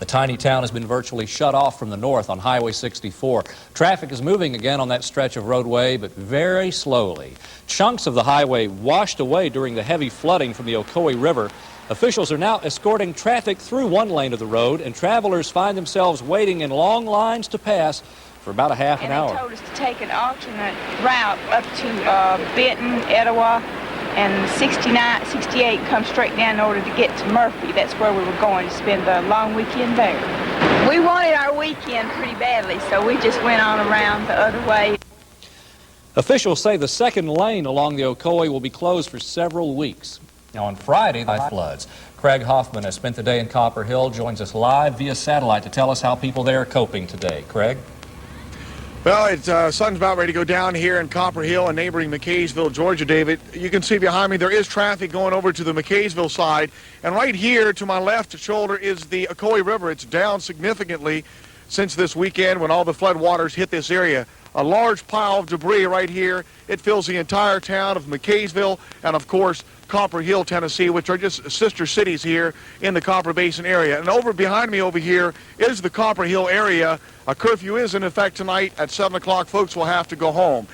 The tiny town has been virtually shut off from the north on Highway 64. Traffic is moving again on that stretch of roadway, but very slowly. Chunks of the highway washed away during the heavy flooding from the Ocoee River. Officials are now escorting traffic through one lane of the road, and travelers find themselves waiting in long lines to pass for about a half an hour. They told us to take an alternate route up to Benton, Etowah, and 69, 68 come straight down in order to get to Murphy. That's where we were going to spend the long weekend there. We wanted our weekend pretty badly, so we just went on around the other way. Officials say the second lane along the Ocoee will be closed for several weeks. Now on Friday, the floods. Craig Hoffman has spent the day in Copper Hill, joins us live via satellite to tell us how people there are coping today. Craig? Well, sun's about ready to go down here in Copper Hill and neighboring McKaysville, Georgia, David. You can see behind me there is traffic going over to the McKaysville side. And right here to my left shoulder is the Ocoee River. It's down significantly since this weekend when all the flood waters hit this area. A large pile of debris right here. It fills the entire town of McKaysville and, of course, Copper Hill, Tennessee, which are just sister cities here in the Copper Basin area. And over behind me over here is the Copper Hill area. A curfew is in effect tonight. At 7 o'clock, folks will have to go home.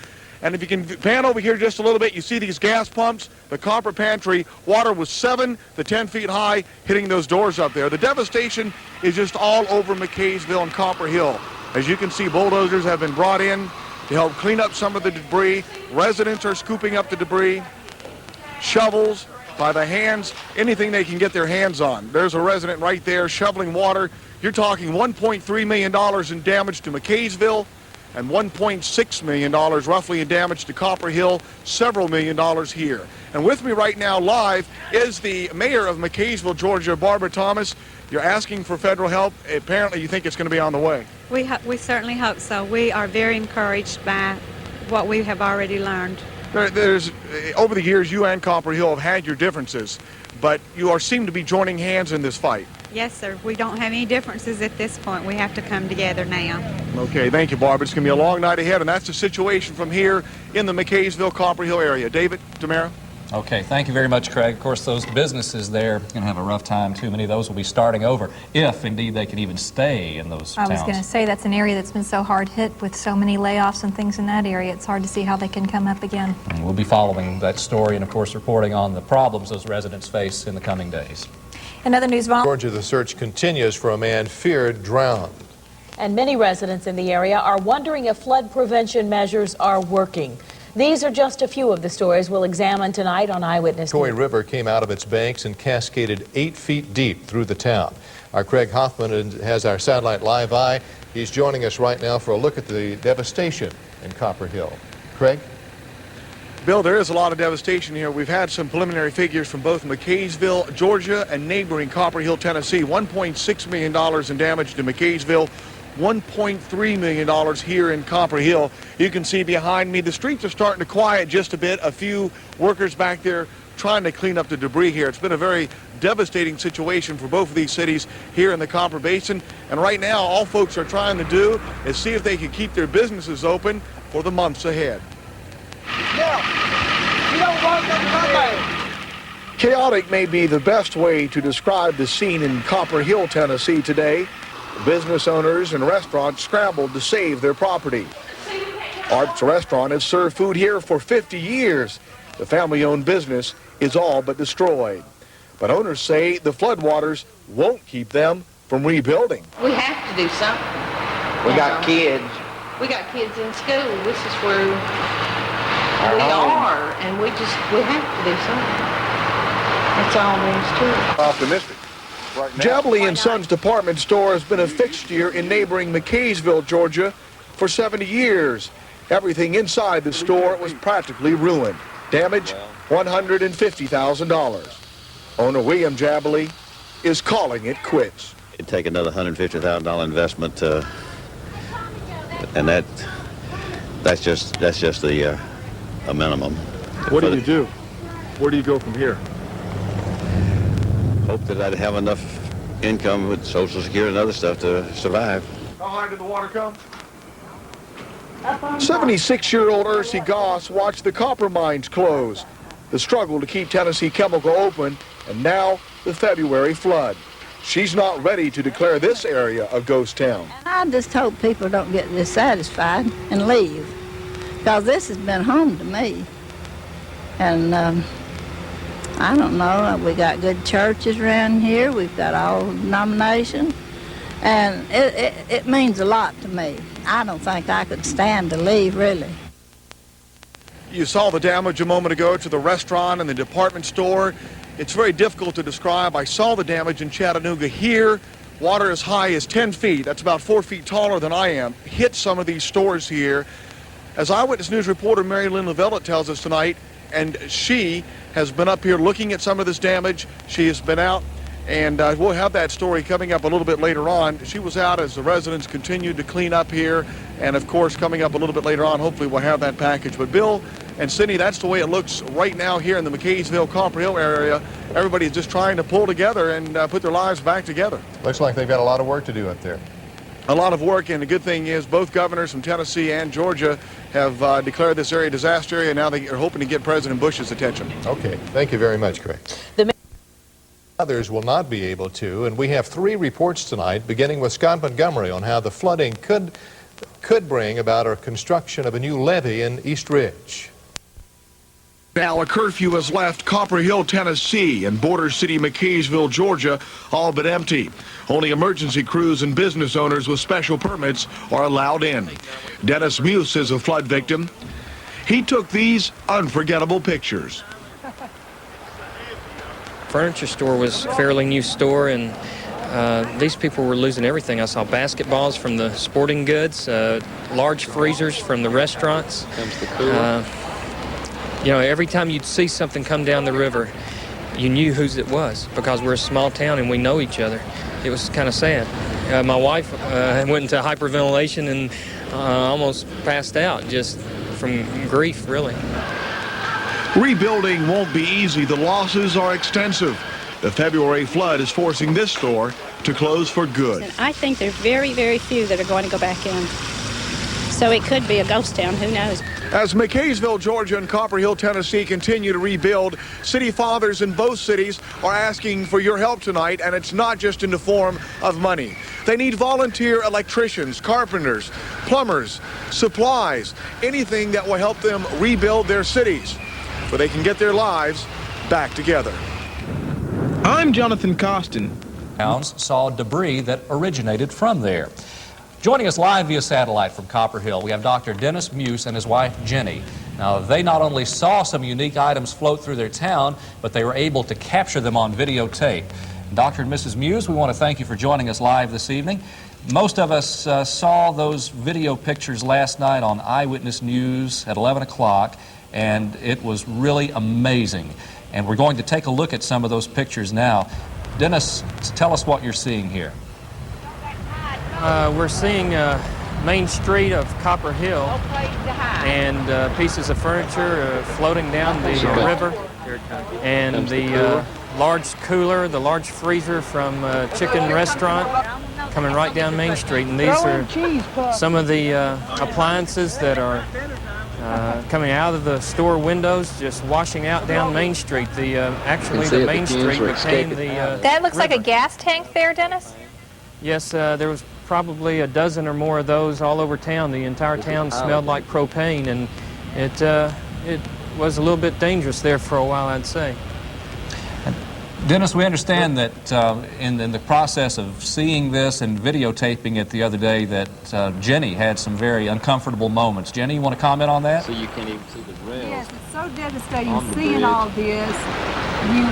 And if you can pan over here just a little bit, you see these gas pumps, the Copper Pantry. Water was 7 to 10 feet high hitting those doors up there. The devastation is just all over McKaysville and Copper Hill. As you can see, bulldozers have been brought in to help clean up some of the debris. Residents are scooping up the debris. Shovels by the hands, anything they can get their hands on. There's a resident right there shoveling water. You're talking $1.3 million in damage to McKaysville and $1.6 million roughly in damage to Copper Hill, several $1 million here. And with me right now live is the mayor of McKaysville, Georgia, Barbara Thomas. You're asking for federal help. Apparently you think it's going to be on the way. We certainly hope so. We are very encouraged by what we have already learned. There's over the years, you and Copper Hill have had your differences, but you seem to be joining hands in this fight. Yes, sir. We don't have any differences at this point. We have to come together now. Okay, thank you, Barbara. It's going to be a long night ahead, and that's the situation from here in the McKaysville, Copper Hill area. David, Tamara? Okay, thank you very much, Craig. Of course, those businesses there are going to have a rough time, too. Many of those will be starting over, if indeed they can even stay in those towns. I was going to say that's an area that's been so hard hit with so many layoffs and things in that area. It's hard to see how they can come up again. And we'll be following that story and, of course, reporting on the problems those residents face in the coming days. In other news, Georgia, the search continues for a man feared drowned. And many residents in the area are wondering if flood prevention measures are working. These are just a few of the stories we'll examine tonight on Eyewitness News. Ocoee River came out of its banks and cascaded 8 feet deep through the town. Our Craig Hoffman has our satellite live eye. He's joining us right now for a look at the devastation in Copper Hill. Craig? Bill, there is a lot of devastation here. We've had some preliminary figures from both McKaysville, Georgia, and neighboring Copper Hill, Tennessee. $1.6 million in damage to McKaysville. $1.3 million here in Copper Hill. You can see behind me the streets are starting to quiet just a bit. A few workers back there trying to clean up the debris here. It's been a very devastating situation for both of these cities here in the Copper Basin. And right now, all folks are trying to do is see if they can keep their businesses open for the months ahead. Chaotic may be the best way to describe the scene in Copper Hill, Tennessee today. Business owners and restaurants scrambled to save their property. Art's Restaurant has served food here for 50 years. The family-owned business is all but destroyed. But owners say the floodwaters won't keep them from rebuilding. We have to do something. We got kids. We got kids in school. This is where we are, and we have to do something. That's all there is to it. Optimistic. Right Jabley & Sons department store has been a fixture in neighboring McKaysville, Georgia for 70 years. Everything inside the store was practically ruined. Damage, $150,000. Owner William Jabley is calling it quits. It'd take another $150,000 investment, and that's just the a minimum. What do you do? Where do you go from here? Hope that I'd have enough income with Social Security and other stuff to survive. How high did the water come? 76-year-old Ursi Goss watched the copper mines close, the struggle to keep Tennessee Chemical open, and now the February flood. she's not ready to declare this area a ghost town. I just hope people don't get dissatisfied and leave, because this has been home to me. And I don't know, we got good churches around here, we've got all denominations, and it means a lot to me. I don't think I could stand to leave, really. You saw the damage a moment ago to the restaurant and the department store. It's very difficult to describe. I saw the damage in Chattanooga here. Water as high as 10 feet, that's about 4 feet taller than I am, hit some of these stores here. As Eyewitness News reporter Mary Lynn Lavelle tells us tonight, and she has been up here looking at some of this damage. She has been out, and we'll have that story coming up a little bit later on. She was out as the residents continued to clean up here, and of course coming up a little bit later on, hopefully we'll have that package. But Bill and Cindy, that's the way it looks right now here in the McCaysville, Copper Hill area. Everybody's just trying to pull together and put their lives back together. Looks like they've got a lot of work to do up there. A lot of work, and the good thing is both governors from Tennessee and Georgia have declared this area a disaster area, and now they are hoping to get President Bush's attention. Okay, thank you very much, Craig. Others will not be able to, and we have 3 reports tonight, beginning with Scott Montgomery on how the flooding could bring about a construction of a new levee in East Ridge. Now a curfew has left Copper Hill, Tennessee, and border city McCaysville, Georgia, all but empty. Only emergency crews and business owners with special permits are allowed in. Dennis Muse is a flood victim. He took these unforgettable pictures. Furniture store was a fairly new store, and these people were losing everything. I saw basketballs from the sporting goods, large freezers from the restaurants. You know, every time you'd see something come down the river, you knew whose it was, because we're a small town and we know each other. It was kind of sad. My wife went into hyperventilation and almost passed out just from grief, really. Rebuilding won't be easy. The losses are extensive. The February flood is forcing this store to close for good. I think there are very, very few that are going to go back in. So it could be a ghost town, who knows? As McCaysville, Georgia and Copper Hill, Tennessee continue to rebuild, city fathers in both cities are asking for your help tonight, and it's not just in the form of money. They need volunteer electricians, carpenters, plumbers, supplies, anything that will help them rebuild their cities so they can get their lives back together. I'm Jonathan Costin. Towns saw debris that originated from there. Joining us live via satellite from Copper Hill, we have Dr. Dennis Muse and his wife, Jenny. Now, they not only saw some unique items float through their town, but they were able to capture them on videotape. Dr. and Mrs. Muse, we want to thank you for joining us live this evening. Most of us saw those video pictures last night on Eyewitness News at 11 o'clock, and it was really amazing. And we're going to take a look at some of those pictures now. Dennis, tell us what you're seeing here. We're seeing Main Street of Copper Hill and pieces of furniture floating down the river, and the large cooler, the large freezer from Chicken Restaurant coming right down Main Street. And these are some of the appliances that are coming out of the store windows, just washing out down Main Street. Actually, the Main Street became the That looks river. like a gas tank there, Dennis? Yes, there was probably a dozen or more of those all over town. The entire town smelled like propane, and it was a little bit dangerous there for a while, I'd say. Dennis, we understand that in the process of seeing this and videotaping it the other day that Jenny had some very uncomfortable moments. Jenny, you want to comment on that? So you can't even see the rails. Yes, it's so devastating seeing all this. You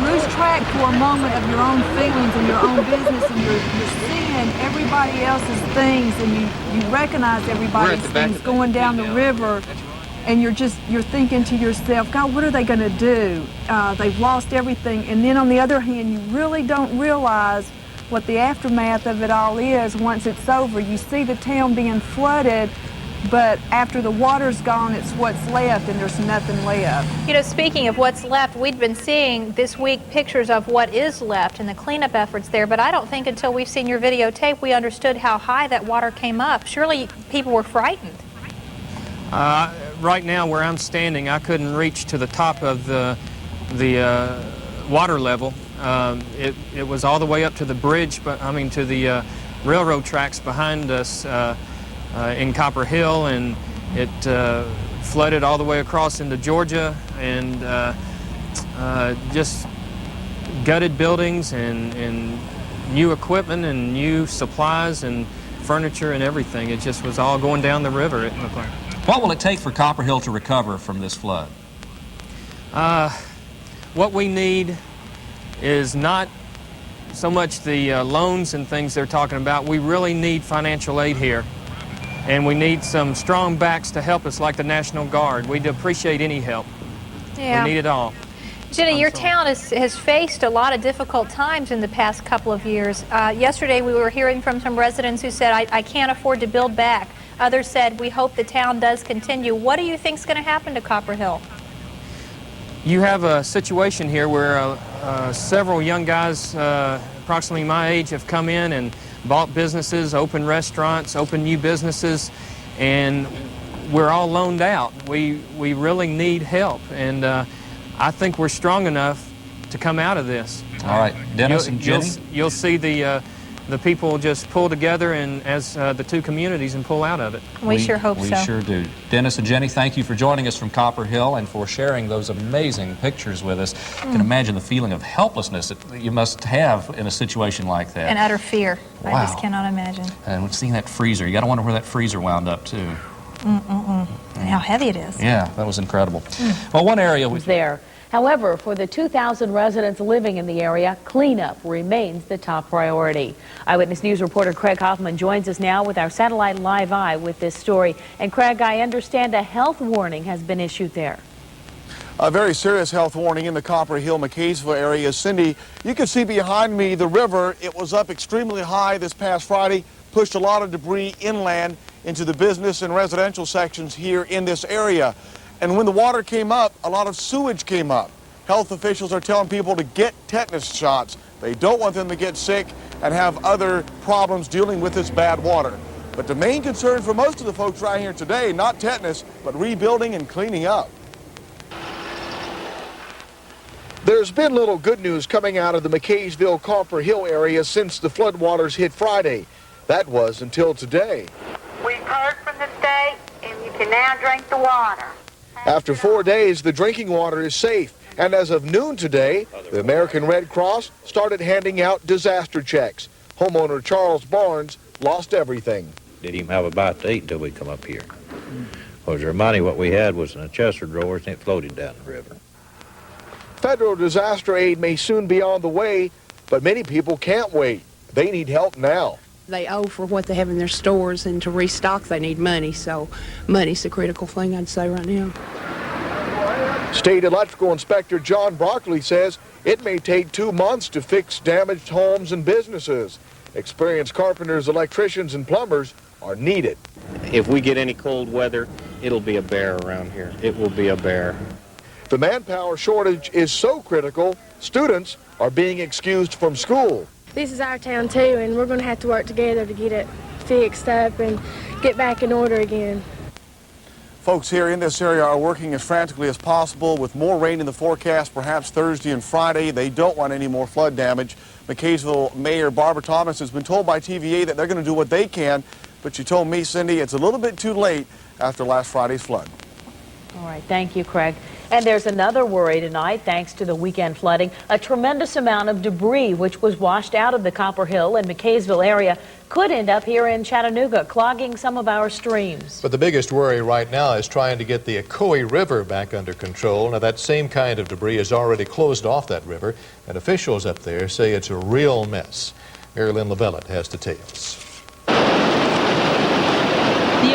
lose track for a moment of your own feelings and your own business, and you're seeing everybody else's things, and you recognize everybody's things going down the river. And you're thinking to yourself, God, what are they going to do? They've lost everything. And then on the other hand, you really don't realize what the aftermath of it all is once it's over. You see the town being flooded, but after the water's gone, it's what's left, and there's nothing left. You know, speaking of what's left, we'd been seeing this week pictures of what is left and the cleanup efforts there, but I don't think until we've seen your videotape we understood how high that water came up. Surely people were frightened. Right now, where I'm standing, I couldn't reach to the top of the water level. It was all the way up to the bridge, but I mean to the railroad tracks behind us in Copper Hill, and it flooded all the way across into Georgia, and just gutted buildings and new equipment and new supplies and furniture and everything. It just was all going down the river, it looked like. What will it take for Copper Hill to recover from this flood? What we need is not so much the loans and things they're talking about. We really need financial aid here. And we need some strong backs to help us, like the National Guard. We'd appreciate any help. Yeah. We need it all. Jenny, your town has faced a lot of difficult times in the past couple of years. Yesterday we were hearing from some residents who said, I can't afford to build back. Others said, we hope the town does continue. What do you think is going to happen to Copper Hill? You have a situation here where several young guys, approximately my age, have come in and bought businesses, opened restaurants, opened new businesses, and we're all loaned out. We really need help, and I think we're strong enough to come out of this. All right, Dennis and Jenny? You'll see the people just pull together and as the two communities and pull out of it. We sure hope so. We sure do. Dennis and Jenny, thank you for joining us from Copper Hill and for sharing those amazing pictures with us. I can imagine the feeling of helplessness that you must have in a situation like that. And utter fear. Wow. I just cannot imagine. And seeing that freezer, you got to wonder where that freezer wound up too. And how heavy it is. Yeah, that was incredible. Well, one area was there. However, for the 2,000 residents living in the area, cleanup remains the top priority. Eyewitness News reporter Craig Hoffman joins us now with our satellite live eye with this story. And Craig, I understand a health warning has been issued there. A very serious health warning in the Copper Hill, McKaysville area. Cindy, you can see behind me the river. It was up extremely high this past Friday, pushed a lot of debris inland into the business and residential sections here in this area. And when the water came up, a lot of sewage came up. Health officials are telling people to get tetanus shots. They don't want them to get sick and have other problems dealing with this bad water. But the main concern for most of the folks right here today, not tetanus, but rebuilding and cleaning up. There's been little good news coming out of the McKaysville Copper Hill area since the floodwaters hit Friday. That was until today. We've heard from the state, and you can now drink the water. After 4 days, the drinking water is safe. And as of noon today, the American Red Cross started handing out disaster checks. Homeowner Charles Barnes lost everything. Didn't even have a bite to eat until we come up here. Because our money, what we had was in a chest of drawers, and it floated down the river. Federal disaster aid may soon be on the way, but many people can't wait. They need help now. They owe for what they have in their stores, and to restock they need money, so money's the critical thing I'd say right now. State Electrical Inspector John Broccoli says it may take 2 months to fix damaged homes and businesses. Experienced carpenters, electricians, and plumbers are needed. If we get any cold weather, it'll be a bear around here. It will be a bear. The manpower shortage is so critical, students are being excused from school. This is our town too, and we're going to have to work together to get it fixed up and get back in order again. Folks here in this area are working as frantically as possible with more rain in the forecast, perhaps Thursday and Friday. They don't want any more flood damage. McKaysville Mayor Barbara Thomas has been told by TVA that they're going to do what they can, but she told me, Cindy, it's a little bit too late after last Friday's flood. All right, thank you, Craig. And there's another worry tonight, thanks to the weekend flooding. A tremendous amount of debris, which was washed out of the Copper Hill and McKaysville area, could end up here in Chattanooga, clogging some of our streams. But the biggest worry right now is trying to get the Ocoee River back under control. Now, that same kind of debris has already closed off that river, and officials up there say it's a real mess. Mary Lynn Leveillette has details. The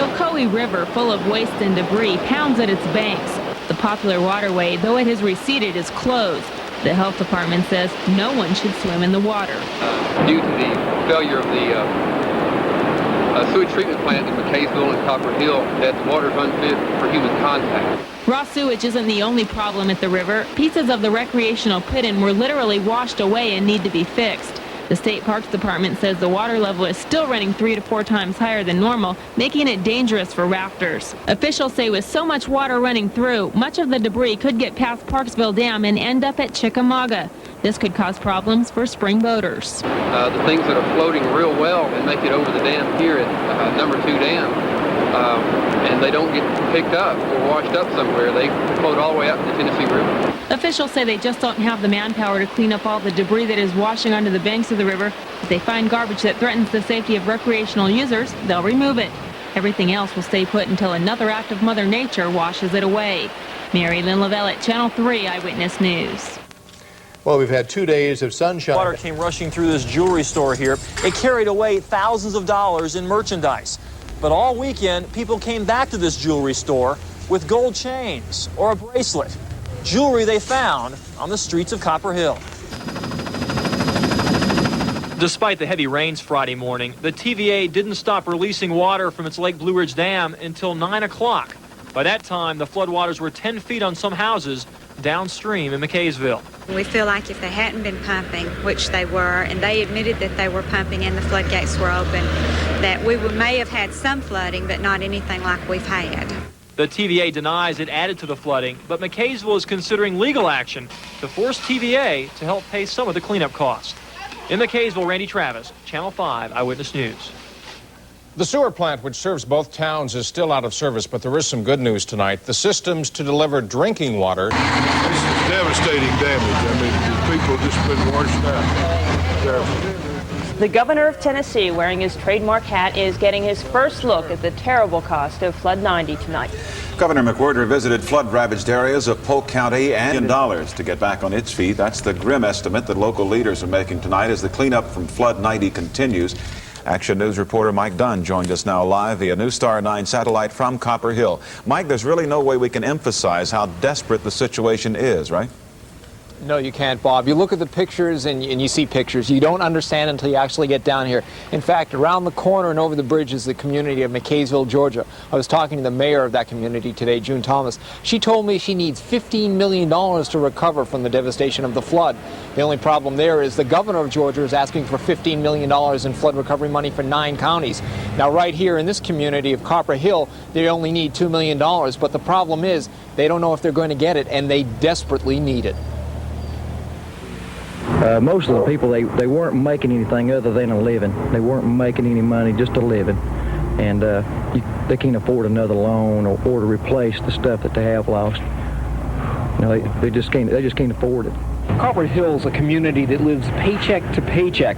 Ocoee River, full of waste and debris, pounds at its banks. The popular waterway, though it has receded, is closed. The health department says no one should swim in the water. Due to the failure of the sewage treatment plant in McKaysville and Copper Hill, that the water is unfit for human contact. Raw sewage isn't the only problem at the river. Pieces of the recreational pit-in were literally washed away and need to be fixed. The State Parks Department says the water level is still running 3 to 4 times higher than normal, making it dangerous for rafters. Officials say with so much water running through, much of the debris could get past Parksville Dam and end up at Chickamauga. This could cause problems for spring boaters. The things that are floating real well and make it over the dam here at number 2 dam, and they don't get picked up or washed up somewhere. They float all the way up to the Tennessee River. Officials say they just don't have the manpower to clean up all the debris that is washing onto the banks of the river. If they find garbage that threatens the safety of recreational users, they'll remove it. Everything else will stay put until another act of Mother Nature washes it away. Mary Lynn Lavelle at Channel 3 Eyewitness News. Well, we've had 2 days of sunshine. Water came rushing through this jewelry store here. It carried away thousands of dollars in merchandise. But all weekend, people came back to this jewelry store with gold chains or a bracelet. Jewelry they found on the streets of Copper Hill. Despite the heavy rains Friday morning, the TVA didn't stop releasing water from its Lake Blue Ridge Dam until 9 o'clock. By that time, the floodwaters were 10 feet on some houses downstream in McKaysville. We feel like if they hadn't been pumping, which they were, and they admitted that they were pumping and the floodgates were open, that we may have had some flooding, but not anything like we've had. The TVA denies it added to the flooding, but McKaysville is considering legal action to force TVA to help pay some of the cleanup costs. In McKaysville, Randy Travis, Channel 5 Eyewitness News. The sewer plant, which serves both towns, is still out of service, but there is some good news tonight. The systems to deliver drinking water. This is devastating damage. I mean, the people have just been washed out. Terrible. The governor of Tennessee, wearing his trademark hat, is getting his first look at the terrible cost of Flood 90 tonight. Governor McWhorter visited flood-ravaged areas of Polk County and dollars to get back on its feet. That's the grim estimate that local leaders are making tonight as the cleanup from Flood 90 continues. Action News reporter Mike Dunn joined us now live via News Star 9 satellite from Copper Hill. Mike, there's really no way we can emphasize how desperate the situation is, right? No, you can't, Bob. You look at the pictures and you see pictures. You don't understand until you actually get down here. In fact, around the corner and over the bridge is the community of McKaysville, Georgia. I was talking to the mayor of that community today, June Thomas. She told me she needs $15 million to recover from the devastation of the flood. The only problem there is the governor of Georgia is asking for $15 million in flood recovery money for 9 counties. Now, right here in this community of Copper Hill, they only need $2 million. But the problem is they don't know if they're going to get it, and they desperately need it. Most of the people, they weren't making anything other than a living. They weren't making any money, just a living. And they can't afford another loan or to replace the stuff that they have lost. You know, they just can't afford it. Copper Hill's a community that lives paycheck to paycheck.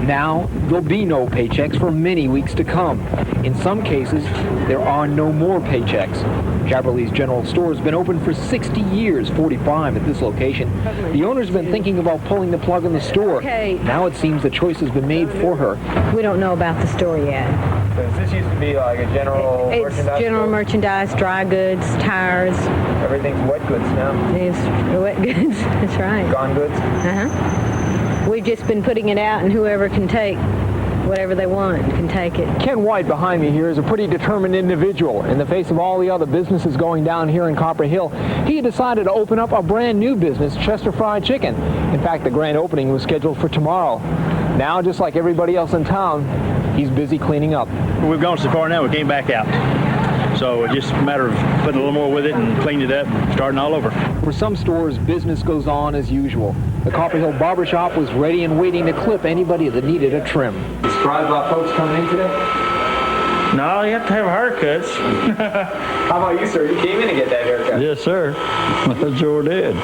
Now, there'll be no paychecks for many weeks to come. In some cases, there are no more paychecks. Jaberlee's General Store has been open for 60 years, 45 at this location. The owner's been thinking about pulling the plug on the store. Now it seems the choice has been made for her. We don't know about the store yet. This used to be like a general It's general merchandise, dry goods, tires. Everything's wet goods now. It's wet goods, that's right. Gone goods? Uh-huh. We've just been putting it out, and whoever can take whatever they want can take it. Ken White behind me here is a pretty determined individual. In the face of all the other businesses going down here in Copper Hill, he decided to open up a brand new business, Chester Fried Chicken. In fact, the grand opening was scheduled for tomorrow. Now, just like everybody else in town, he's busy cleaning up. We've gone so far now, we came back out. So it's just a matter of putting a little more with it and cleaning it up and starting all over. For some stores, business goes on as usual. The Copper Hill Barber Shop was ready and waiting to clip anybody that needed a trim. Surprised about folks coming in today? No, you have to have haircuts. How about you, sir? You came in to get that haircut. Yes, sir. I sure did.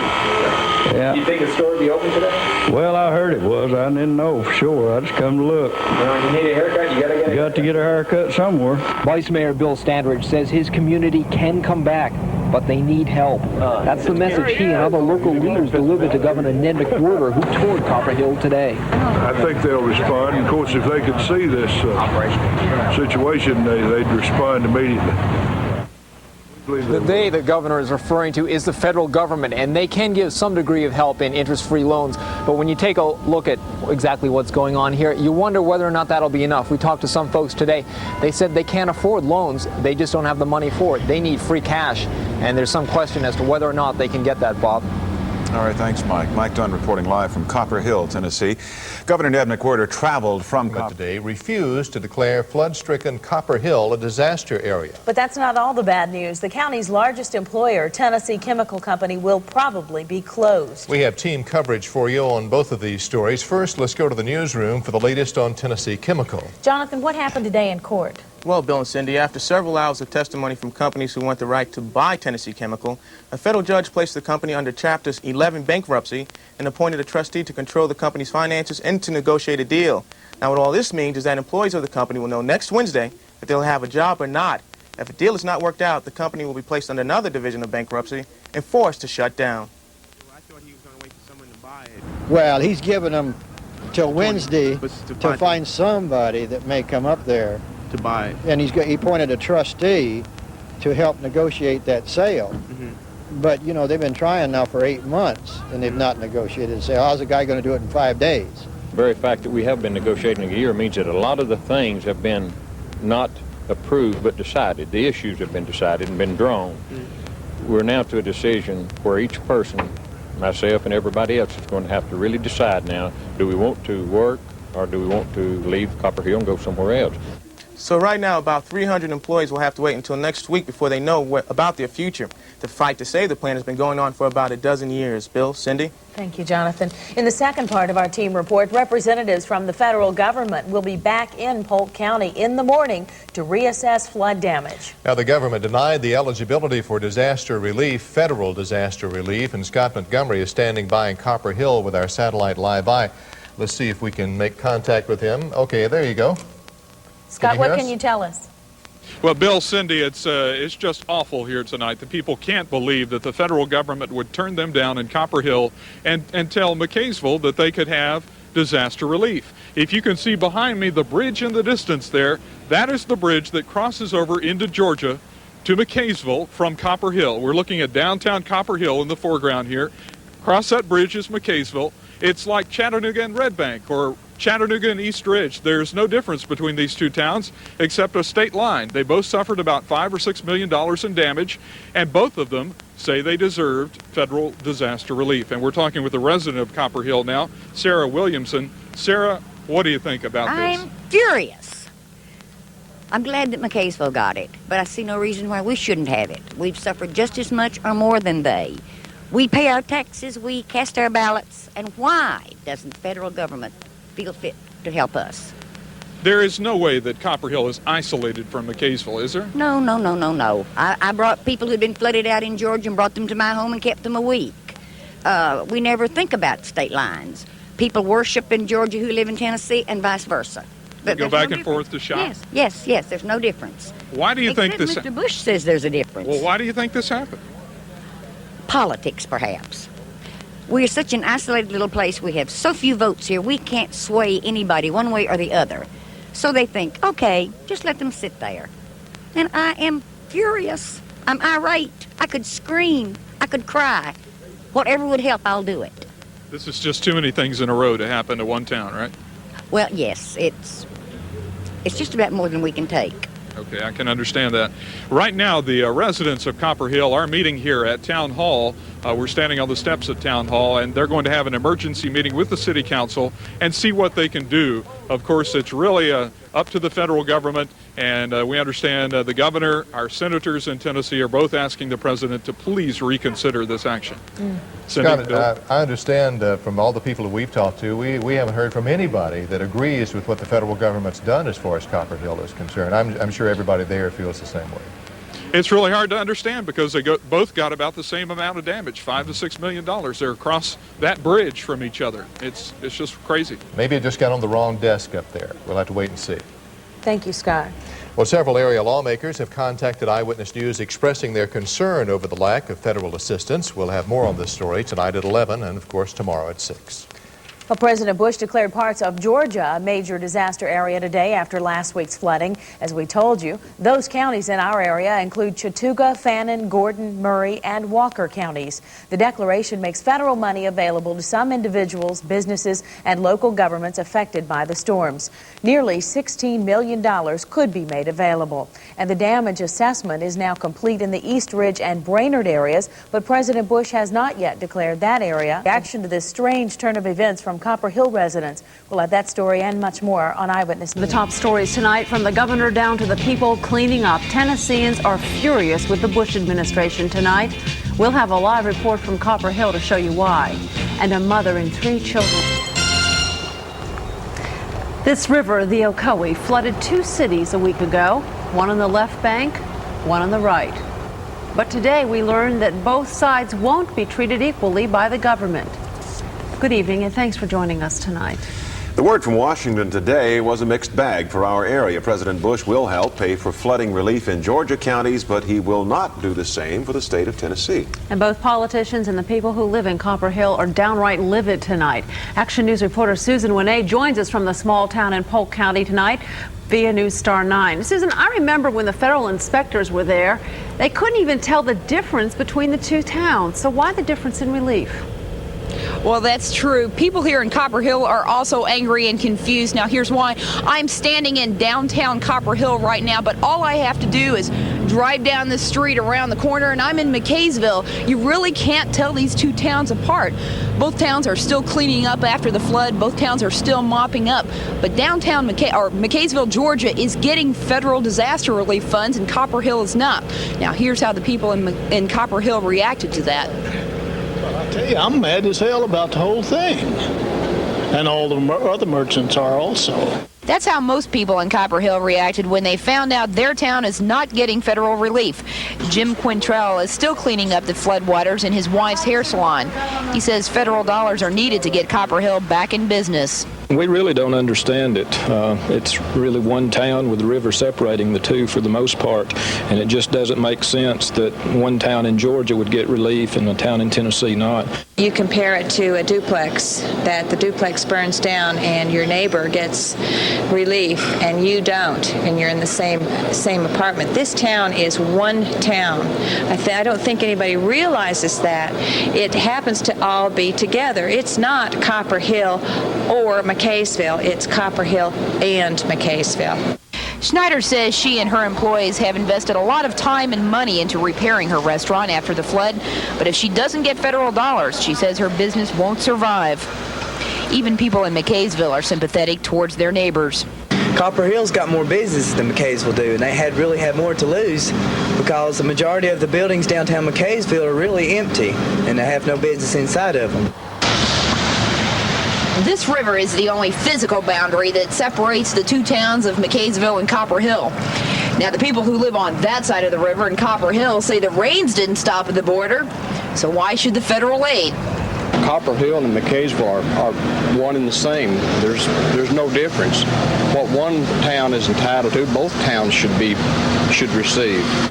Yeah. You think the store would be open today? Well, I heard it was. I didn't know for sure. I just come to look. Well, you need a haircut, you gotta get a haircut somewhere. Vice Mayor Bill Standridge says his community can come back, but they need help. That's the message he and other local leaders delivered to Governor Ned McWhorter, who toured Copper Hill today. I think they'll respond. Of course, if they could see this situation, they'd respond immediately. The they the governor is referring to is the federal government, and they can give some degree of help in interest-free loans. But when you take a look at exactly what's going on here, you wonder whether or not that'll be enough. We talked to some folks today. They said they can't afford loans. They just don't have the money for it. They need free cash, and there's some question as to whether or not they can get that, Bob. All right, thanks, Mike. Mike Dunn reporting live from Copper Hill, Tennessee. Governor Ned McWhorter traveled from today refused to declare flood-stricken Copper Hill a disaster area. But that's not all the bad news. The county's largest employer, Tennessee Chemical Company, will probably be closed. We have team coverage for you on both of these stories. First, let's go to the newsroom for the latest on Tennessee Chemical. Jonathan, what happened today in court? Well, Bill and Cindy, after several hours of testimony from companies who want the right to buy Tennessee Chemical, a federal judge placed the company under Chapter 11 bankruptcy and appointed a trustee to control the company's finances and to negotiate a deal. Now, what all this means is that employees of the company will know next Wednesday if they'll have a job or not. If a deal is not worked out, the company will be placed under another division of bankruptcy and forced to shut down. I thought he was going to wait for someone to buy it. Well, he's given them till Wednesday to find somebody that may come up there to buy it. And he appointed a trustee to help negotiate that sale. But, you know, they've been trying now for 8 months, and they've not negotiated a sale. How's a guy going to do it in 5 days? The very fact that we have been negotiating a year means that a lot of the things have been not approved but decided. The issues have been decided and been drawn. We're now to a decision where each person, myself and everybody else, is going to have to really decide now, do we want to work or do we want to leave Copper Hill and go somewhere else? So right now, about 300 employees will have to wait until next week before they know about their future. The fight to save the plant has been going on for about a dozen years. Bill, Cindy? Thank you, Jonathan. In the second part of our team report, representatives from the federal government will be back in Polk County in the morning to reassess flood damage. Now, the government denied the eligibility for disaster relief, federal disaster relief, and Scott Montgomery is standing by in Copper Hill with our satellite live eye. Let's see if we can make contact with him. Okay, there you go. Scott, what can you tell us? Well, Bill, Cindy, it's just awful here tonight. The people can't believe that the federal government would turn them down in Copper Hill and tell McCaysville that they could have disaster relief. If you can see behind me the bridge in the distance there, that is the bridge that crosses over into Georgia to McCaysville from Copper Hill. We're looking at downtown Copper Hill in the foreground here. Across that bridge is McCaysville. It's like Chattanooga and Red Bank or Chattanooga and East Ridge. There's no difference between these two towns except a state line. They both suffered about $5 or $6 million in damage, and both of them say they deserved federal disaster relief. And we're talking with the resident of Copper Hill now, Sarah Williamson. Sarah, what do you think about this? I'm furious. I'm glad that McCaysville got it, but I see no reason why we shouldn't have it. We've suffered just as much or more than they. We pay our taxes, we cast our ballots, and why doesn't the federal government feel fit to help us? There is no way that Copper Hill is isolated from McCaysville, is there? No. I brought people who'd been flooded out in Georgia and brought them to my home and kept them a week. We never think about state lines. People worship in Georgia who live in Tennessee and vice versa. They go back and forth to shop? Yes, there's no difference. Why do you think this... Mr. Bush says there's a difference. Well, why do you think this happened? Politics, perhaps. We're such an isolated little place. We have so few votes here, we can't sway anybody one way or the other. So they think, okay, just let them sit there. And I am furious. I'm irate. I could scream. I could cry. Whatever would help, I'll do it. This is just too many things in a row to happen to one town, right? Well, yes, it's just about more than we can take. Okay, I can understand that. Right now, the residents of Copper Hill are meeting here at Town Hall. We're standing on the steps at Town Hall, and they're going to have an emergency meeting with the City Council and see what they can do. Of course, it's really up to the federal government, and we understand the governor, our senators in Tennessee are both asking the president to please reconsider this action. Cindy, Scott, I understand from all the people that we've talked to, we haven't heard from anybody that agrees with what the federal government's done as far as Copper Hill is concerned. I'm sure everybody there feels the same way. It's really hard to understand because they both got about the same amount of damage, $5 to $6 million. They're across that bridge from each other. It's just crazy. Maybe it just got on the wrong desk up there. We'll have to wait and see. Thank you, Scott. Well, several area lawmakers have contacted Eyewitness News expressing their concern over the lack of federal assistance. We'll have more on this story tonight at 11 and, of course, tomorrow at 6. Well, President Bush declared parts of Georgia a major disaster area today after last week's flooding. As we told you, those counties in our area include Chattooga, Fannin, Gordon, Murray, and Walker counties. The declaration makes federal money available to some individuals, businesses, and local governments affected by the storms. Nearly $16 million could be made available. And the damage assessment is now complete in the East Ridge and Brainerd areas, but President Bush has not yet declared that area. Reaction to this strange turn of events from Copper Hill residents. We'll have that story and much more on Eyewitness News. The top stories tonight, from the governor down to the people cleaning up. Tennesseans are furious with the Bush administration tonight. We'll have a live report from Copper Hill to show you why. And a mother and 3 children. This river, the Ocoee, flooded 2 cities a week ago, one on the left bank, one on the right. But today we learned that both sides won't be treated equally by the government. Good evening, and thanks for joining us tonight. The word from Washington today was a mixed bag for our area. President Bush will help pay for flooding relief in Georgia counties, but he will not do the same for the state of Tennessee. And both politicians and the people who live in Copper Hill are downright livid tonight. Action News reporter Susan Winay joins us from the small town in Polk County tonight via News Star 9. Susan, I remember when the federal inspectors were there, they couldn't even tell the difference between the 2 towns. So why the difference in relief? Well, that's true. People here in Copper Hill are also angry and confused. Now, here's why. I'm standing in downtown Copper Hill right now, but all I have to do is drive down the street around the corner, and I'm in McKaysville. You really can't tell these 2 towns apart. Both towns are still cleaning up after the flood. Both towns are still mopping up. But downtown McKaysville, Georgia, is getting federal disaster relief funds, and Copper Hill is not. Now, here's how the people in Copper Hill reacted to that. I tell you, I'm mad as hell about the whole thing. And all the other merchants are also. That's how most people in Copper Hill reacted when they found out their town is not getting federal relief. Jim Quintrell is still cleaning up the floodwaters in his wife's hair salon. He says federal dollars are needed to get Copper Hill back in business. We really don't understand it. It's really one town with the river separating the 2 for the most part, and it just doesn't make sense that one town in Georgia would get relief and a town in Tennessee not. You compare it to a duplex, that the duplex burns down and your neighbor gets relief and you don't, and you're in the same apartment. This town is one town. I don't think anybody realizes that. It happens to all be together. It's not Copper Hill or McKaysville. It's Copper Hill and McKaysville. Schneider says she and her employees have invested a lot of time and money into repairing her restaurant after the flood, but if she doesn't get federal dollars, she says her business won't survive. Even people in McKaysville are sympathetic towards their neighbors. Copper Hill's got more business than McKaysville do, and they really had more to lose because the majority of the buildings downtown McKaysville are really empty, and they have no business inside of them. This river is the only physical boundary that separates the 2 towns of McKaysville and Copper Hill. Now, the people who live on that side of the river in Copper Hill say the rains didn't stop at the border, so why should the federal aid? Copper Hill and McKaysville are one and the same. There's no difference. What one town is entitled to, both towns should receive.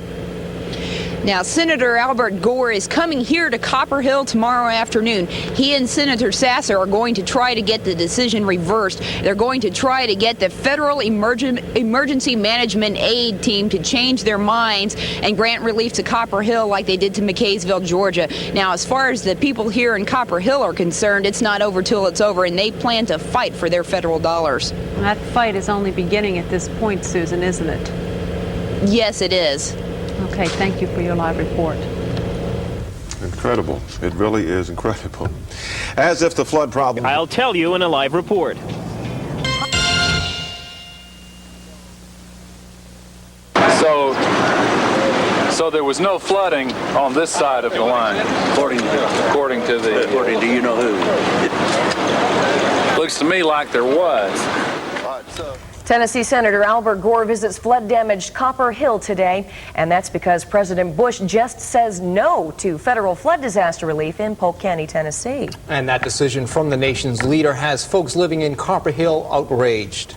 Now, Senator Albert Gore is coming here to Copper Hill tomorrow afternoon. He and Senator Sasser are going to try to get the decision reversed. They're going to try to get the Federal Emergency Management Aid Team to change their minds and grant relief to Copper Hill like they did to McKaysville, Georgia. Now, as far as the people here in Copper Hill are concerned, it's not over till it's over, and they plan to fight for their federal dollars. That fight is only beginning at this point, Susan, isn't it? Yes, it is. Okay, thank you for your live report. Incredible. It really is incredible. As if the flood problem... I'll tell you in a live report. So there was no flooding on this side of the line, according to you know who. Looks to me like there was. Tennessee Senator Albert Gore visits flood-damaged Copper Hill today, and that's because President Bush just says no to federal flood disaster relief in Polk County, Tennessee. And that decision from the nation's leader has folks living in Copper Hill outraged.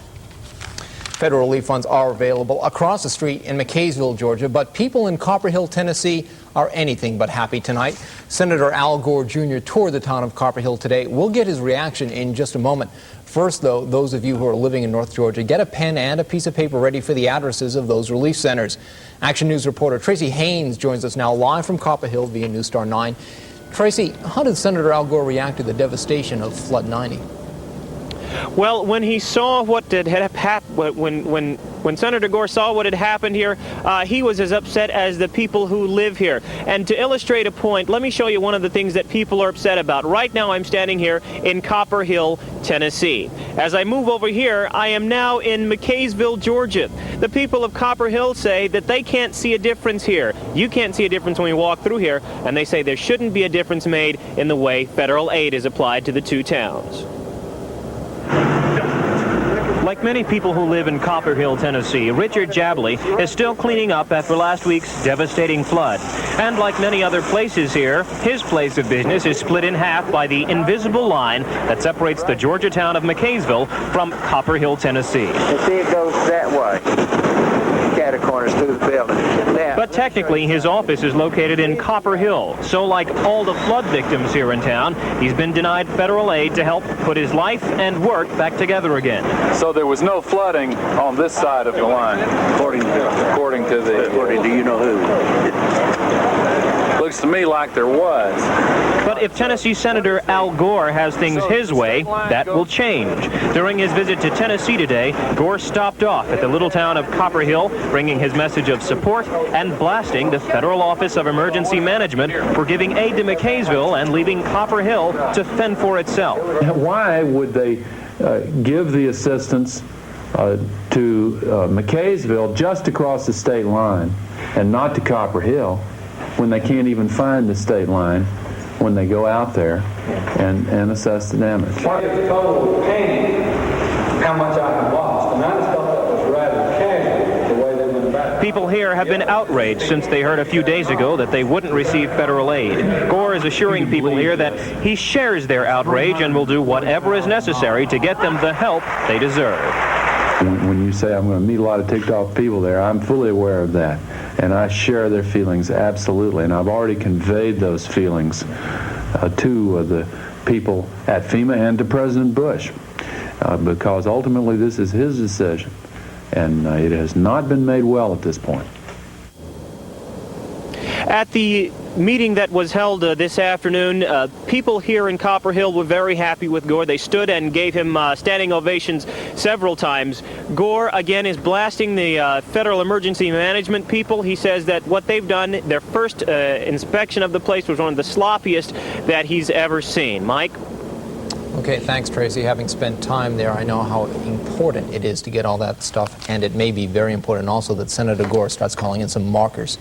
Federal relief funds are available across the street in McKaysville, Georgia, but people in Copper Hill, Tennessee are anything but happy tonight. Senator Al Gore Jr. toured the town of Copper Hill today. We'll get his reaction in just a moment. First, though, those of you who are living in North Georgia, get a pen and a piece of paper ready for the addresses of those relief centers. Action News reporter Tracy Haynes joins us now live from Copper Hill via News Star 9. Tracy, how did Senator Al Gore react to the devastation of Flood 90? Well, when he saw what had happened, when Senator Gore saw what had happened here, he was as upset as the people who live here. And to illustrate a point, let me show you one of the things that people are upset about. Right now, I'm standing here in Copper Hill, Tennessee. As I move over here, I am now in McCaysville, Georgia. The people of Copper Hill say that they can't see a difference here. You can't see a difference when you walk through here, and they say there shouldn't be a difference made in the way federal aid is applied to the two towns. Like many people who live in Copper Hill, Tennessee, Richard Jabley is still cleaning up after last week's devastating flood. And like many other places here, his place of business is split in half by the invisible line that separates the Georgia town of McCaysville from Copper Hill, Tennessee. You see it goes that way. Catty corners through the building. But technically, his office is located in Copper Hill. So like all the flood victims here in town, he's been denied federal aid to help put his life and work back together again. So there was no flooding on this side of the line, according to you know who. Looks to me like there was. But if Tennessee Senator Al Gore has things his way, that will change. During his visit to Tennessee today, Gore stopped off at the little town of Copper Hill, bringing his message of support and blasting the Federal Office of Emergency Management for giving aid to McCaysville and leaving Copper Hill to fend for itself. Why would they give the assistance to McCaysville just across the state line and not to Copper Hill when they can't even find the state line when they go out there and assess the damage? Total pain, how much I have lost, and I just thought that was rather casual the way they went about it. People here have been outraged since they heard a few days ago that they wouldn't receive federal aid. Gore is assuring people here that he shares their outrage and will do whatever is necessary to get them the help they deserve. When you say I'm going to meet a lot of ticked off people there, I'm fully aware of that. And I share their feelings absolutely. And I've already conveyed those feelings to the people at FEMA and to President Bush. Because ultimately this is his decision. And it has not been made well at this point. At the meeting that was held this afternoon, people here in Copper Hill were very happy with Gore. They stood and gave him standing ovations several times. Gore, again, is blasting the Federal Emergency Management people. He says that what they've done, their first inspection of the place was one of the sloppiest that he's ever seen. Mike? Okay, thanks, Tracy. Having spent time there, I know how important it is to get all that stuff, and it may be very important also that Senator Gore starts calling in some markers.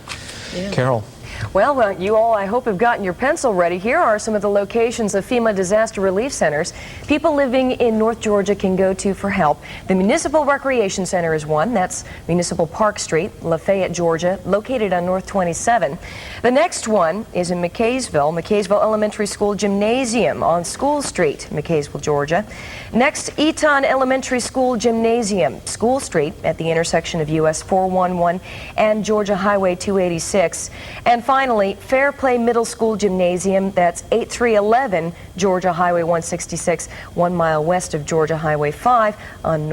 Yeah. Carol. Well, you all, I hope, have gotten your pencil ready. Here are some of the locations of FEMA disaster relief centers people living in North Georgia can go to for help. The Municipal Recreation Center is one. That's Municipal Park Street, Lafayette, Georgia, located on North 27. The next one is in McCaysville Elementary School Gymnasium on School Street, McCaysville, Georgia. Next, Eton Elementary School Gymnasium, School Street at the intersection of US 411 and Georgia Highway 286. And finally, Fairplay Middle School Gymnasium, that's 8311 Georgia Highway 166, 1 mile west of Georgia Highway 5 on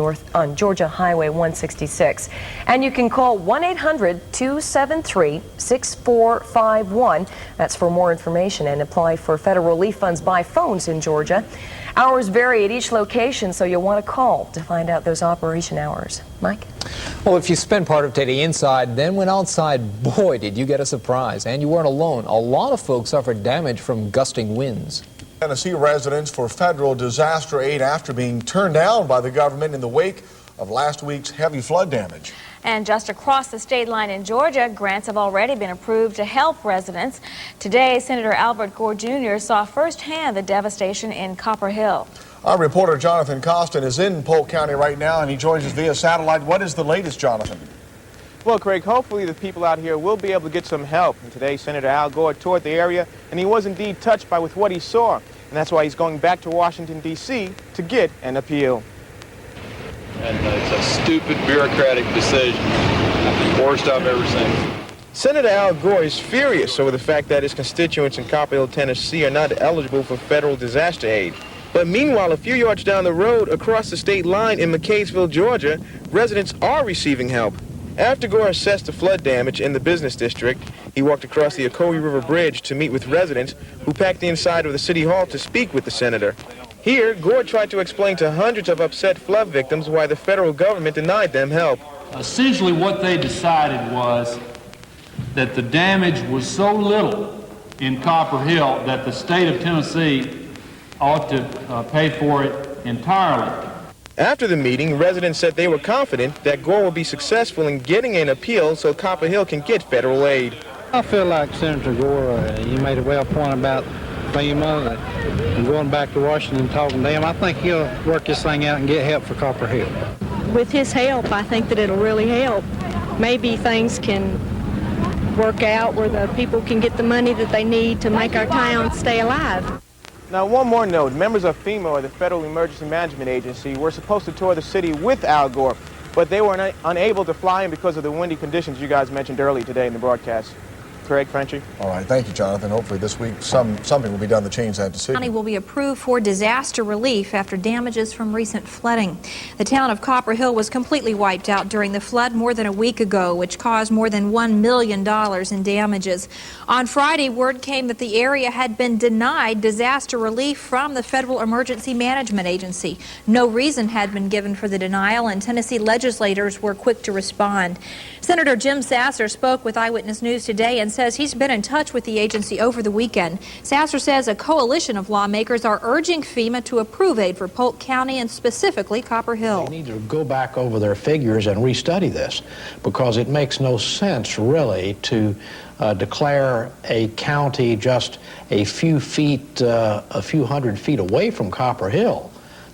Georgia Highway 166. And you can call 1-800-273-6451. That's for more information and apply for federal relief funds by phones in Georgia. Hours vary at each location, so you'll want to call to find out those operation hours. Mike? Well, if you spent part of today inside, then went outside, boy, did you get a surprise. And you weren't alone. A lot of folks suffered damage from gusting winds. Tennessee residents for federal disaster aid after being turned down by the government in the wake of last week's heavy flood damage. And just across the state line in Georgia, grants have already been approved to help residents. Today, Senator Albert Gore Jr. saw firsthand the devastation in Copper Hill. Our reporter Jonathan Costin is in Polk County right now, and he joins us via satellite. What is the latest, Jonathan? Well, Craig, hopefully the people out here will be able to get some help. And today, Senator Al Gore toured the area, and he was indeed touched by what he saw. And that's why he's going back to Washington, D.C. to get an appeal. And it's a stupid bureaucratic decision. Worst I've ever seen. Senator Al Gore is furious over the fact that his constituents in Copper Hill, Tennessee are not eligible for federal disaster aid. But meanwhile, a few yards down the road, across the state line in McCaysville, Georgia, residents are receiving help. After Gore assessed the flood damage in the business district, he walked across the Ocoee River Bridge to meet with residents who packed the inside of the city hall to speak with the senator. Here, Gore tried to explain to hundreds of upset flood victims why the federal government denied them help. Essentially what they decided was that the damage was so little in Copper Hill that the state of Tennessee ought to pay for it entirely. After the meeting, residents said they were confident that Gore will be successful in getting an appeal so Copper Hill can get federal aid. I feel like Senator Gore, you made a well point about FEMA and going back to Washington and talking to them. I think he'll work this thing out and get help for Copper Hill. With his help, I think that it'll really help. Maybe things can work out where the people can get the money that they need to make our town stay alive. Now, one more note. Members of FEMA, or the Federal Emergency Management Agency, were supposed to tour the city with Al Gore, but they were unable to fly in because of the windy conditions you guys mentioned earlier today in the broadcast. Craig Frenchy. All right, thank you, Jonathan. Hopefully this week something will be done to change that decision. County will be approved for disaster relief after damages from recent flooding. The town of Copper Hill was completely wiped out during the flood more than a week ago, which caused more than $1 million in damages. On Friday, word came that the area had been denied disaster relief from the Federal Emergency Management Agency. No reason had been given for the denial, and Tennessee legislators were quick to respond. Senator Jim Sasser spoke with Eyewitness News today and says he's been in touch with the agency over the weekend. Sasser says a coalition of lawmakers are urging FEMA to approve aid for Polk County and specifically Copper Hill. They need to go back over their figures and restudy this, because it makes no sense really to declare a county just a few hundred feet away from Copper Hill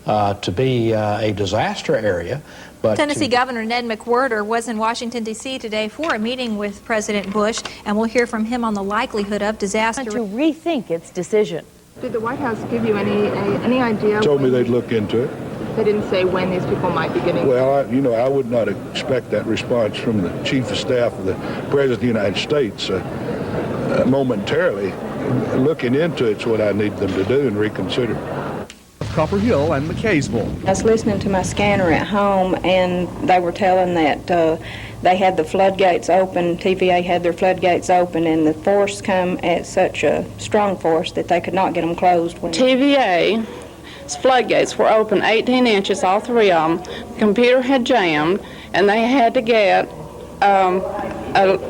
to be a disaster area. But Tennessee Governor Ned McWhorter was in Washington, D.C. today for a meeting with President Bush, and we'll hear from him on the likelihood of disaster. To rethink its decision. Did the White House give you any idea? Told me they'd look into it. They didn't say when these people might be getting... Well, I would not expect that response from the Chief of Staff of the President of the United States momentarily. Looking into it's what I need them to do and reconsider. Copper Hill and McCaysville. I was listening to my scanner at home, and they were telling that they had the floodgates open, TVA had their floodgates open, and the force come at such a strong force that they could not get them closed. TVA's floodgates were open 18 inches, all three of them. The computer had jammed, and they had to get an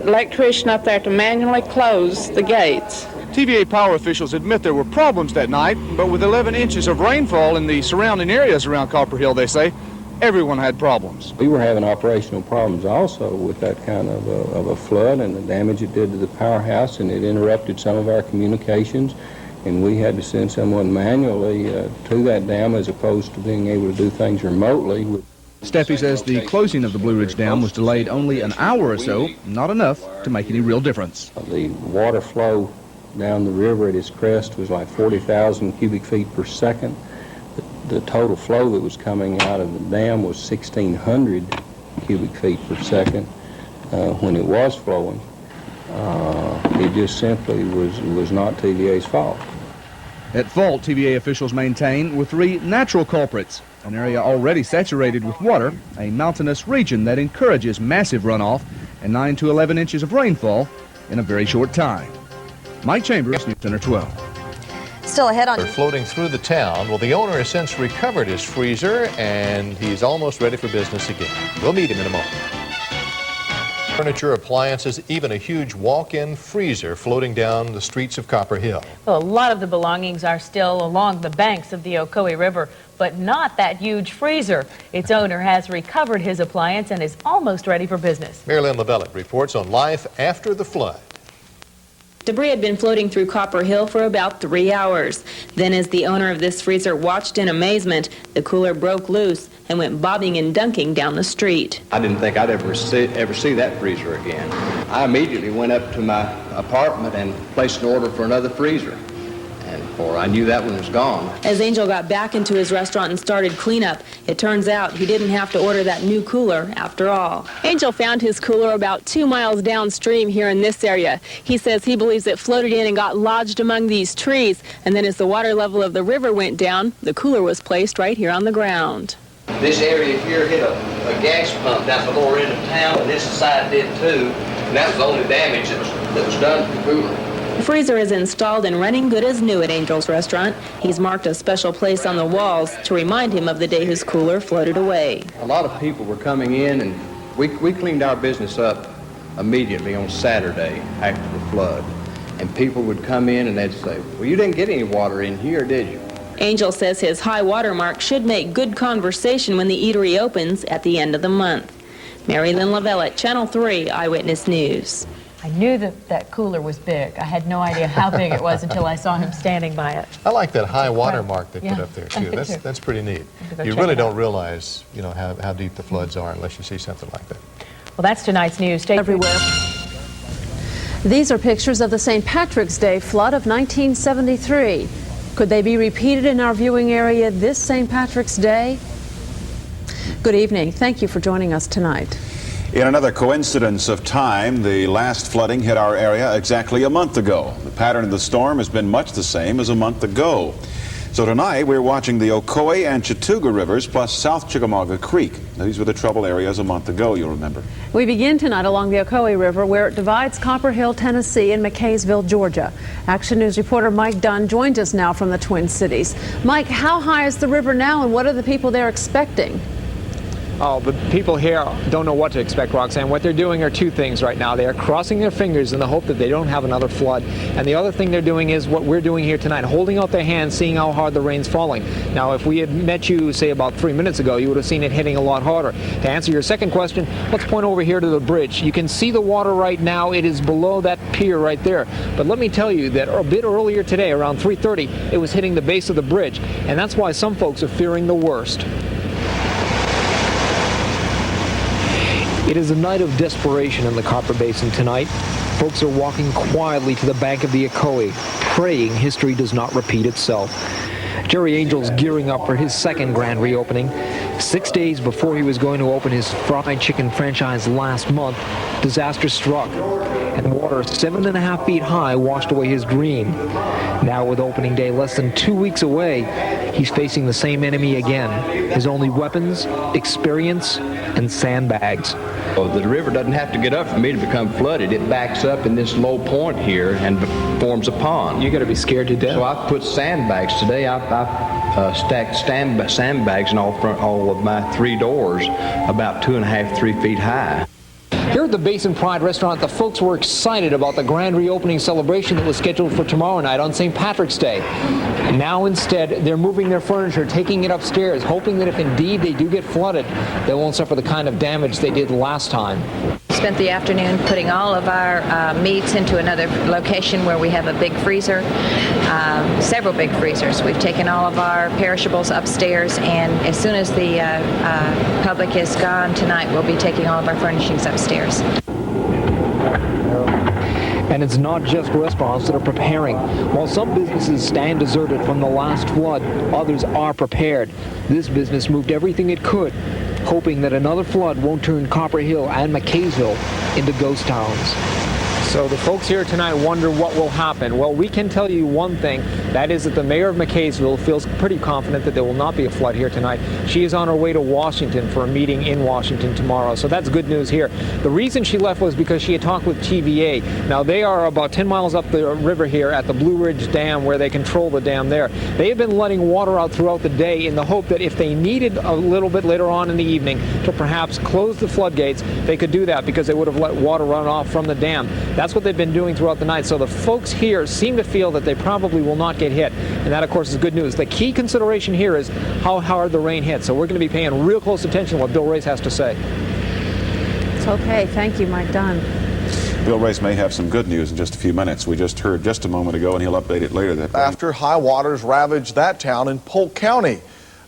electrician up there to manually close the gates. TVA power officials admit there were problems that night, but with 11 inches of rainfall in the surrounding areas around Copper Hill, they say, everyone had problems. We were having operational problems also with that kind of a flood and the damage it did to the powerhouse, and it interrupted some of our communications, and we had to send someone manually to that dam as opposed to being able to do things remotely. Steffi says the closing of the Blue Ridge Dam was delayed only an hour or so, not enough to make any real difference. The water flow down the river at its crest was like 40,000 cubic feet per second. The total flow that was coming out of the dam was 1,600 cubic feet per second when it was flowing. It just simply was not TVA's fault. At fault, TVA officials maintain, were three natural culprits: an area already saturated with water, a mountainous region that encourages massive runoff, and 9 to 11 inches of rainfall in a very short time. Mike Chambers, News Center 12. Still ahead on... They're floating through the town. Well, the owner has since recovered his freezer, and he's almost ready for business again. We'll meet him in a moment. Furniture, appliances, even a huge walk-in freezer floating down the streets of Copper Hill. Well, a lot of the belongings are still along the banks of the Ocoee River, but not that huge freezer. Its owner has recovered his appliance and is almost ready for business. Marilyn LaBellette reports on life after the flood. Debris had been floating through Copper Hill for about 3 hours. Then, as the owner of this freezer watched in amazement, the cooler broke loose and went bobbing and dunking down the street. I didn't think I'd ever see that freezer again. I immediately went up to my apartment and placed an order for another freezer. And before. I knew that one was gone. As Angel got back into his restaurant and started cleanup, it turns out he didn't have to order that new cooler after all. Angel found his cooler about 2 miles downstream here in this area. He says he believes it floated in and got lodged among these trees, and then as the water level of the river went down, the cooler was placed right here on the ground. This area here hit a gas pump down the lower end of town, and this side did too. And that was the only damage that was done to the cooler. The freezer is installed and running good as new at Angel's restaurant. He's marked a special place on the walls to remind him of the day his cooler floated away. A lot of people were coming in, and we cleaned our business up immediately on Saturday after the flood. And people would come in and they'd say, well, you didn't get any water in here, did you? Angel says his high water mark should make good conversation when the eatery opens at the end of the month. Mary Lynn Lavelle, Channel 3 Eyewitness News. I knew that cooler was big. I had no idea how big it was until I saw him standing by it. I like that high water mark they put up there too. That's pretty neat. You really don't realize, you know, how deep the floods are unless you see something like that. Well, that's tonight's news. Stay everywhere. These are pictures of the St. Patrick's Day flood of 1973. Could they be repeated in our viewing area this St. Patrick's Day? Good evening. Thank you for joining us tonight. In another coincidence of time, the last flooding hit our area exactly a month ago. The pattern of the storm has been much the same as a month ago. So tonight we're watching the Ocoee and Chattooga rivers plus South Chickamauga Creek. Now, these were the trouble areas a month ago, you'll remember. We begin tonight along the Ocoee River where it divides Copper Hill, Tennessee and McKaysville, Georgia. Action News reporter Mike Dunn joins us now from the Twin Cities. Mike, how high is the river now and what are the people there expecting? Oh, the people here don't know what to expect, Roxanne. What they're doing are two things right now. They are crossing their fingers in the hope that they don't have another flood. And the other thing they're doing is what we're doing here tonight, holding out their hands, seeing how hard the rain's falling. Now, if we had met you, say, about 3 minutes ago, you would have seen it hitting a lot harder. To answer your second question, let's point over here to the bridge. You can see the water right now. It is below that pier right there. But let me tell you that a bit earlier today, around 3:30, it was hitting the base of the bridge. And that's why some folks are fearing the worst. It is a night of desperation in the Copper Basin tonight. Folks are walking quietly to the bank of the Ocoee, praying history does not repeat itself. Jerry Angel's gearing up for his second grand reopening. 6 days before he was going to open his fried chicken franchise last month, disaster struck, and water 7.5 feet high washed away his dream. Now, with opening day less than 2 weeks away, he's facing the same enemy again. His only weapons, experience, and sandbags. Oh, the river doesn't have to get up for me to become flooded. It backs up in this low point here and forms a pond. You got to be scared to death. So I've put sandbags today. I've stacked sandbags in all of my 3 doors, about 2.5, 3 feet high. Here at the Basin Pride restaurant, the folks were excited about the grand reopening celebration that was scheduled for tomorrow night on St. Patrick's Day. And now instead, they're moving their furniture, taking it upstairs, hoping that if indeed they do get flooded, they won't suffer the kind of damage they did last time. Spent the afternoon putting all of our meats into another location where we have a big freezer, several big freezers. We've taken all of our perishables upstairs, and as soon as the public is gone tonight, we'll be taking all of our furnishings upstairs. And it's not just restaurants that are preparing. While some businesses stand deserted from the last flood, others are prepared. This business moved everything it could, hoping that another flood won't turn Copper Hill and McKaysville into ghost towns. So the folks here tonight wonder what will happen. Well, we can tell you one thing, that is that the mayor of McKaysville feels pretty confident that there will not be a flood here tonight. She is on her way to Washington for a meeting in Washington tomorrow, so that's good news here. The reason she left was because she had talked with TVA. Now, they are about 10 miles up the river here at the Blue Ridge Dam, where they control the dam there. They have been letting water out throughout the day in the hope that if they needed a little bit later on in the evening to perhaps close the floodgates, they could do that because they would have let water run off from the dam. That's what they've been doing throughout the night. So the folks here seem to feel that they probably will not get hit. And that, of course, is good news. The key consideration here is how hard the rain hits. So we're going to be paying real close attention to what Bill Race has to say. It's okay. Thank you, Mike Dunn. Bill Race may have some good news in just a few minutes. We just heard just a moment ago, and he'll update it later. That after high waters ravaged that town in Polk County,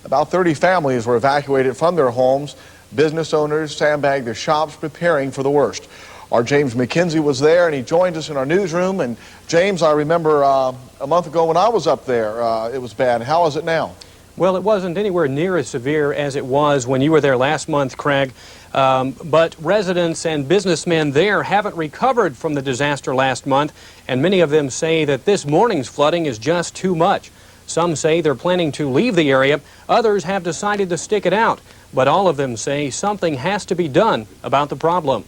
about 30 families were evacuated from their homes. Business owners sandbagged their shops, preparing for the worst. Our James McKenzie was there, and he joined us in our newsroom. And James, I remember a month ago when I was up there, it was bad. How is it now? Well, it wasn't anywhere near as severe as it was when you were there last month, Craig. But residents and businessmen there haven't recovered from the disaster last month, and many of them say that this morning's flooding is just too much. Some say they're planning to leave the area. Others have decided to stick it out. But all of them say something has to be done about the problem.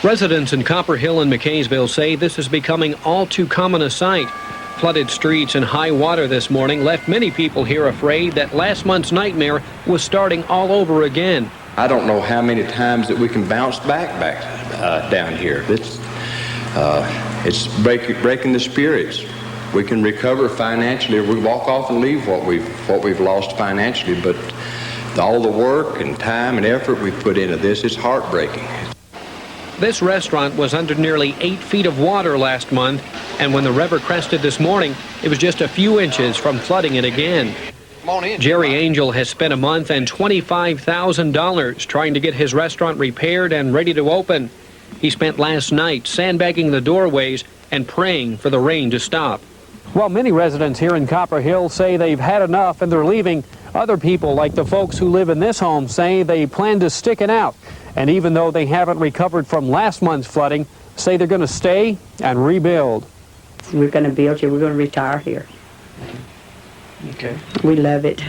Residents in Copper Hill and McKaysville say this is becoming all too common a sight. Flooded streets and high water this morning left many people here afraid that last month's nightmare was starting all over again. I don't know how many times that we can bounce back down here. It's breaking the spirits. We can recover financially. We walk off and leave what we've lost financially, but all the work and time and effort we put into this is heartbreaking. This restaurant was under nearly 8 feet of water last month, and when the river crested this morning, it was just a few inches from flooding it again. Jerry Angel has spent a month and $25,000 trying to get his restaurant repaired and ready to open. He spent last night sandbagging the doorways and praying for the rain to stop. While many residents here in Copper Hill say they've had enough and they're leaving, other people, like the folks who live in this home, say they plan to stick it out. And even though they haven't recovered from last month's flooding, say they're going to stay and rebuild. We're going to build here. We're going to retire here. Okay. We love it.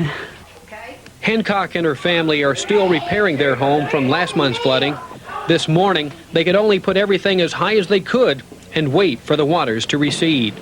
Hancock and her family are still repairing their home from last month's flooding. This morning, they could only put everything as high as they could and wait for the waters to recede.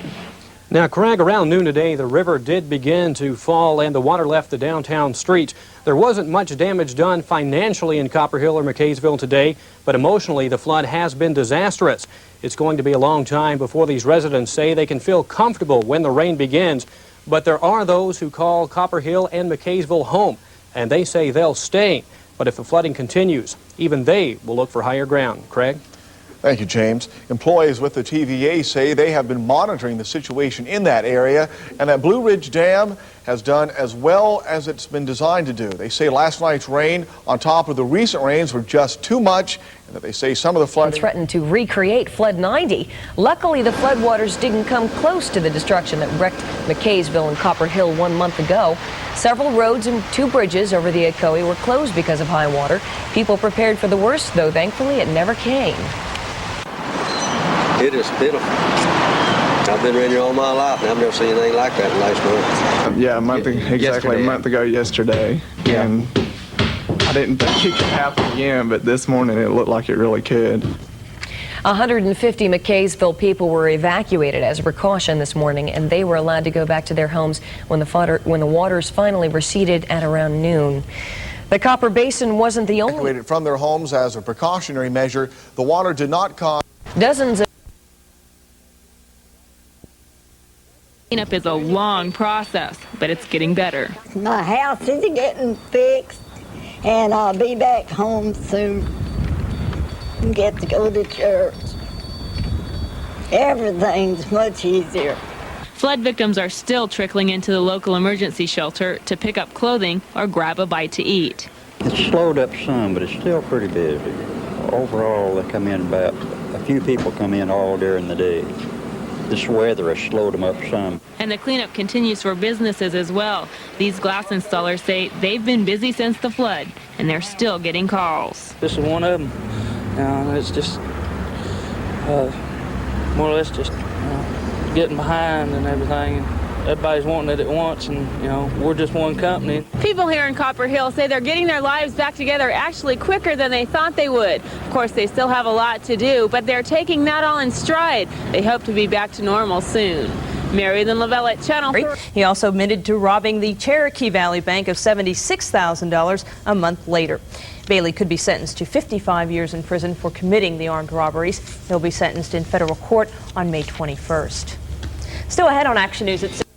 Now, Craig, around noon today, the river did begin to fall and the water left the downtown streets. There wasn't much damage done financially in Copper Hill or McKaysville today, but emotionally, the flood has been disastrous. It's going to be a long time before these residents say they can feel comfortable when the rain begins. But there are those who call Copper Hill and McKaysville home, and they say they'll stay. But if the flooding continues, even they will look for higher ground. Craig? Thank you, James. Employees with the TVA say they have been monitoring the situation in that area, and that Blue Ridge Dam has done as well as it's been designed to do. They say last night's rain on top of the recent rains were just too much, and that they say some of the flooding threatened to recreate Flood 90. Luckily, the floodwaters didn't come close to the destruction that wrecked McKaysville and Copper Hill 1 month ago. Several roads and 2 bridges over the Ocoee were closed because of high water. People prepared for the worst, though thankfully it never came. It is pitiful. I've been around here all my life, and I've never seen anything like that in last month. Yeah, exactly a month ago yesterday. Yeah. And I didn't think it could happen again, but this morning it looked like it really could. 150 McKaysville people were evacuated as a precaution this morning, and they were allowed to go back to their homes when the waters finally receded at around noon. The Copper Basin wasn't the only. Evacuated from their homes as a precautionary measure. The water did not cause dozens of. Cleanup is a long process, but it's getting better. My house is getting fixed, and I'll be back home soon and get to go to church. Everything's much easier. Flood victims are still trickling into the local emergency shelter to pick up clothing or grab a bite to eat. It's slowed up some, but it's still pretty busy. Overall, they come in about, a few people come in all during the day. This weather has slowed them up some. And the cleanup continues for businesses as well. These glass installers say they've been busy since the flood, and they're still getting calls. This is one of them. It's just more or less just getting behind and everything. Everybody's wanting it at once, and we're just one company. People here in Copper Hill say they're getting their lives back together actually quicker than they thought they would. Of course, they still have a lot to do, but they're taking that all in stride. They hope to be back to normal soon. Mary Lynn Lavelle at Channel 4. He also admitted to robbing the Cherokee Valley Bank of $76,000 a month later. Bailey could be sentenced to 55 years in prison for committing the armed robberies. He'll be sentenced in federal court on May 21st. Still ahead on Action News at 6.